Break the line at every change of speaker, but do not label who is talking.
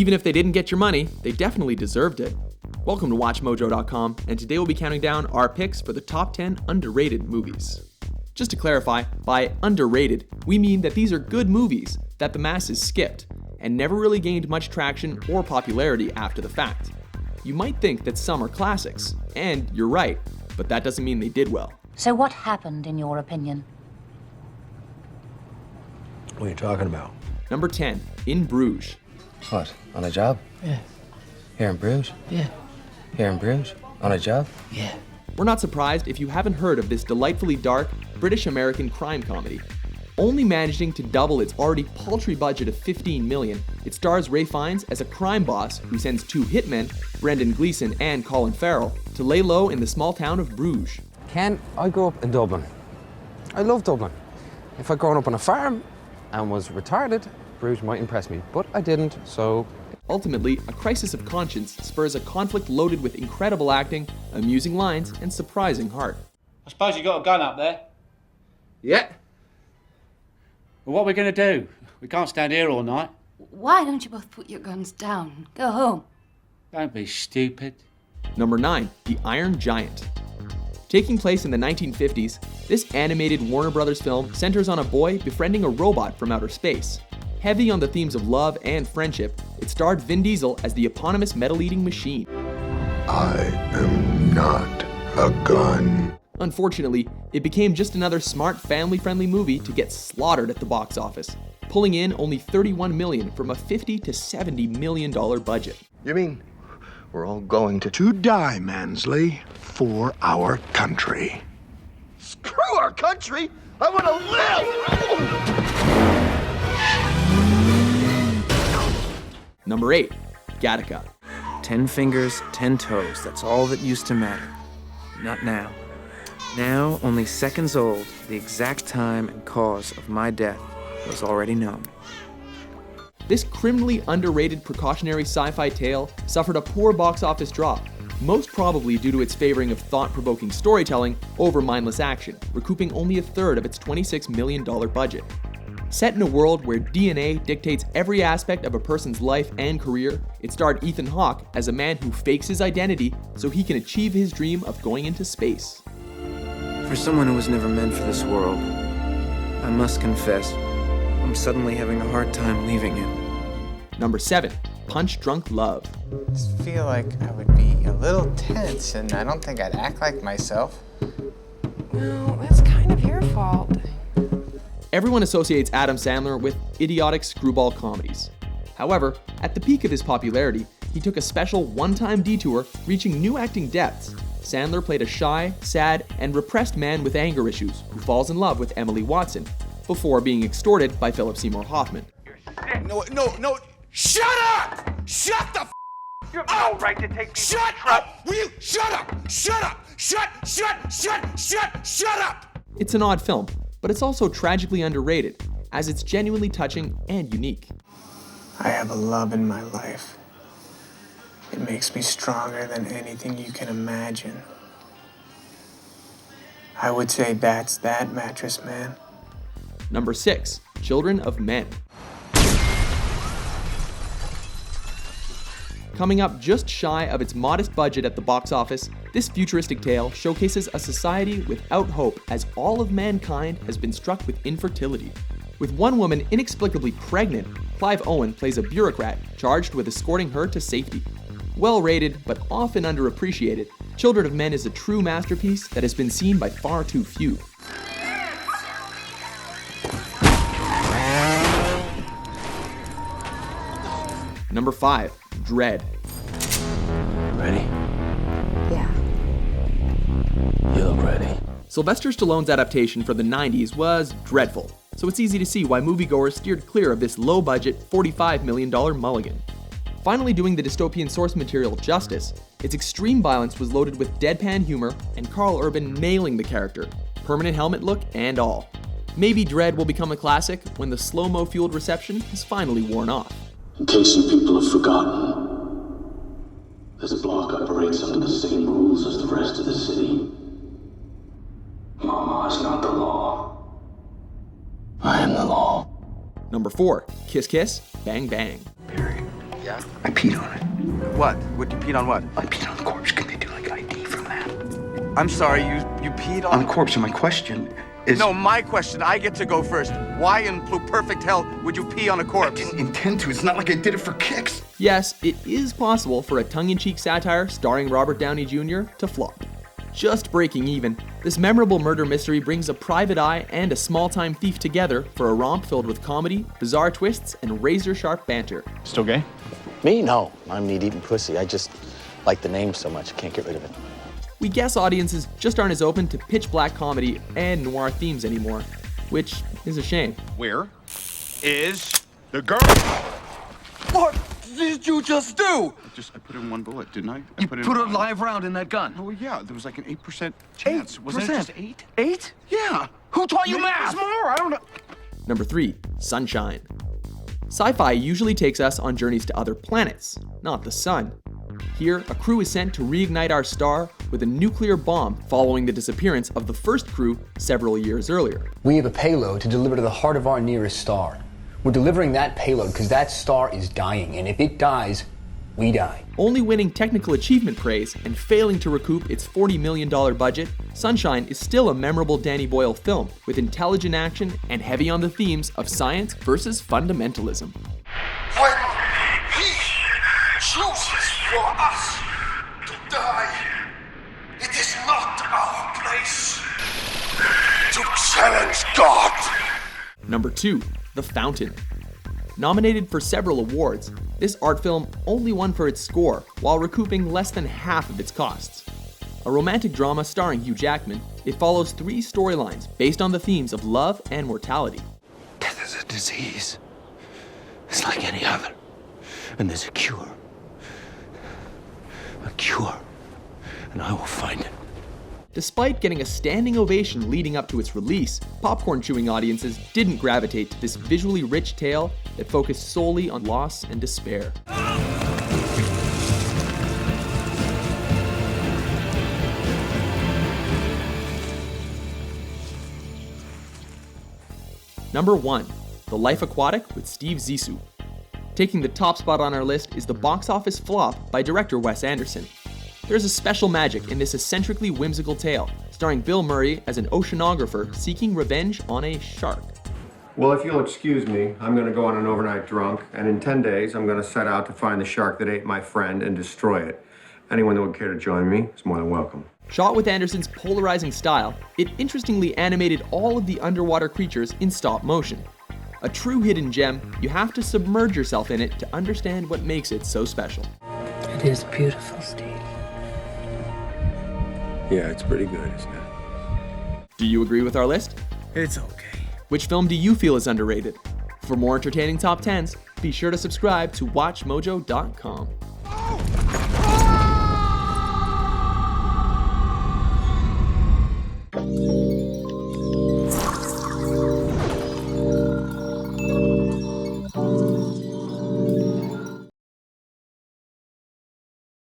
Even if they didn't get your money, they definitely deserved it. Welcome to WatchMojo.com, and today we'll be counting down our picks for the top 10 underrated movies. Just to clarify, by underrated, we mean that these are good movies that the masses skipped and never really gained much traction or popularity after the fact. You might think that some are classics, and you're right, but that doesn't mean they did well.
So what happened, in your opinion?
What are you talking about?
Number 10, In Bruges.
What, on a job?
Yeah.
Here in Bruges?
Yeah.
Here in Bruges? On a job?
Yeah.
We're not surprised if you haven't heard of this delightfully dark British-American crime comedy. Only managing to double its already paltry budget of $15 million, it stars Ralph Fiennes as a crime boss who sends two hitmen, Brendan Gleeson and Colin Farrell, to lay low in the small town of Bruges.
Ken, I grew up in Dublin. I love Dublin. If I'd grown up on a farm and was retarded, Bruges might impress me, but I didn't, so...
Ultimately, a crisis of conscience spurs a conflict loaded with incredible acting, amusing lines, and surprising heart.
I suppose you got a gun up there?
Yeah.
Well, what are we going to do? We can't stand here all night.
Why don't you both put your guns down? Go home.
Don't be stupid.
Number 9, The Iron Giant. Taking place in the 1950s, this animated Warner Brothers film centers on a boy befriending a robot from outer space. Heavy on the themes of love and friendship, it starred Vin Diesel as the eponymous metal-eating machine.
I am not a gun.
Unfortunately, it became just another smart family-friendly movie to get slaughtered at the box office, pulling in only $31 million from a $50 to $70 million budget.
You mean we're all going to die, Mansley, for our country?
Screw our country! I want to live!
Number 8, Gattaca.
10 fingers, 10 toes, that's all that used to matter. Not now. Now, only seconds old, the exact time and cause of my death was already known.
This criminally underrated precautionary sci-fi tale suffered a poor box office drop, most probably due to its favoring of thought-provoking storytelling over mindless action, recouping only a third of its $26 million budget. Set in a world where DNA dictates every aspect of a person's life and career, it starred Ethan Hawke as a man who fakes his identity so he can achieve his dream of going into space.
For someone who was never meant for this world, I must confess, I'm suddenly having a hard time leaving it.
Number 7, Punch Drunk Love.
I just feel like I would be a little tense, and I don't think I'd act like myself.
No, that's kind of your fault.
Everyone associates Adam Sandler with idiotic screwball comedies. However, at the peak of his popularity, he took a special one-time detour, reaching new acting depths. Sandler played a shy, sad, and repressed man with anger issues who falls in love with Emily Watson, before being extorted by Philip Seymour Hoffman.
No, shut up! Shut the
You have no right to take me
Shut
to trouble.
up! Will you shut up? Shut up! Shut up!
It's an odd film, but it's also tragically underrated, as it's genuinely touching and unique.
I have a love in my life. It makes me stronger than anything you can imagine. I would say that's that, Mattress Man.
Number 6, Children of Men. Coming up just shy of its modest budget at the box office, this futuristic tale showcases a society without hope as all of mankind has been struck with infertility. With one woman inexplicably pregnant, Clive Owen plays a bureaucrat charged with escorting her to safety. Well rated, but often underappreciated, Children of Men is a true masterpiece that has been seen by far too few. Number 5, Dredd.
Ready?
Yeah.
You look ready.
Sylvester Stallone's adaptation from the 90s was dreadful, so it's easy to see why moviegoers steered clear of this low-budget, $45 million mulligan. Finally doing the dystopian source material justice, its extreme violence was loaded with deadpan humor and Karl Urban nailing the character, permanent helmet look and all. Maybe Dredd will become a classic when the slow-mo fueled reception has finally worn off.
In case you people have forgotten, this block operates under the same rules as the rest of the city. Mama is not the law. I am the law.
Number 4, Kiss Kiss, Bang Bang.
Yeah?
I peed on it.
What? What, you peed on what?
I peed on the corpse. Can they do like ID from that?
I'm sorry, you peed on...
On the corpse, and my question is...
No, my question, I get to go first. Why in perfect hell would you pee on a corpse?
I didn't intend to. It's not like I did it for kicks.
Yes, it is possible for a tongue-in-cheek satire starring Robert Downey Jr. to flop. Just breaking even, this memorable murder mystery brings a private eye and a small-time thief together for a romp filled with comedy, bizarre twists, and razor-sharp banter.
Still gay?
Me? No. I'm meat-eating pussy. I just like the name so much, I can't get rid of it.
We guess audiences just aren't as open to pitch-black comedy and noir themes anymore, which is a shame.
Where is the girl? What did you just do?
I put in one bullet, didn't I?
You put a live round in that gun.
Oh, yeah, there was like an 8% chance. Wasn't it just 8?
8?
Yeah.
Who taught you
Maybe
math?
it's more, I don't know.
Number 3, Sunshine. Sci-fi usually takes us on journeys to other planets, not the sun. Here, a crew is sent to reignite our star with a nuclear bomb following the disappearance of the first crew several years earlier.
We have a payload to deliver to the heart of our nearest star. We're delivering that payload because that star is dying, and if it dies, we die.
Only winning technical achievement praise and failing to recoup its $40 million budget, Sunshine is still a memorable Danny Boyle film with intelligent action and heavy on the themes of science versus fundamentalism.
When he chooses for us to die, it is not our place to challenge God.
Number 2, The Fountain. Nominated for several awards, this art film only won for its score while recouping less than half of its costs. A romantic drama starring Hugh Jackman, it follows 3 storylines based on the themes of love and mortality.
Death is a disease. It's like any other. And there's a cure. A cure. And I will find it.
Despite getting a standing ovation leading up to its release, popcorn-chewing audiences didn't gravitate to this visually rich tale that focused solely on loss and despair. Number 1, The Life Aquatic with Steve Zissou. Taking the top spot on our list is the box office flop by director Wes Anderson. There's a special magic in this eccentrically whimsical tale, starring Bill Murray as an oceanographer seeking revenge on a shark.
Well, if you'll excuse me, I'm going to go on an overnight drunk, and in 10 days, I'm going to set out to find the shark that ate my friend and destroy it. Anyone that would care to join me is more than welcome.
Shot with Anderson's polarizing style, it interestingly animated all of the underwater creatures in stop motion. A true hidden gem, you have to submerge yourself in it to understand what makes it so special.
It is beautiful, Steve.
Yeah, it's pretty good, isn't it?
Do you agree with our list?
It's okay.
Which film do you feel is underrated? For more entertaining top 10s, be sure to subscribe to WatchMojo.com.